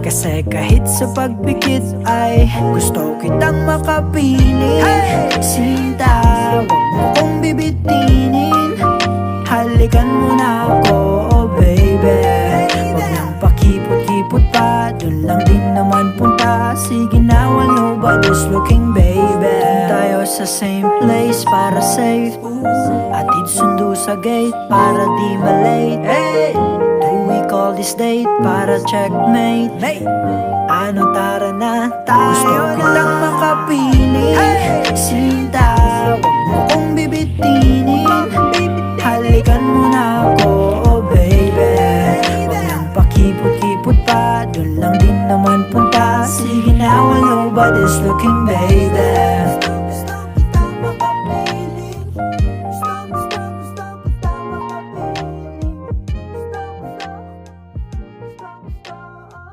Kasi kahit sa pagpikit ay gusto kitang makapiling. Sinta, wag mo kong bibitinin. Halikan mo na ako, oh baby. Wag nang pakipot-kipot pa, dun lang din naman punta. Sige na, while nobody's looking, baby. Tayo sa same place para safe. Atid sundo sa gate para di malate. Do we call this date para checkmate? Ano, tara na tayo. Gusto kitang makapiling. Sinta, wag mo kong bibitinin. Halikan mo na ako, oh baby. Wag nang pakipot-kipot pa, dun lang din naman punta. Sige na, while nobody's looking, baby.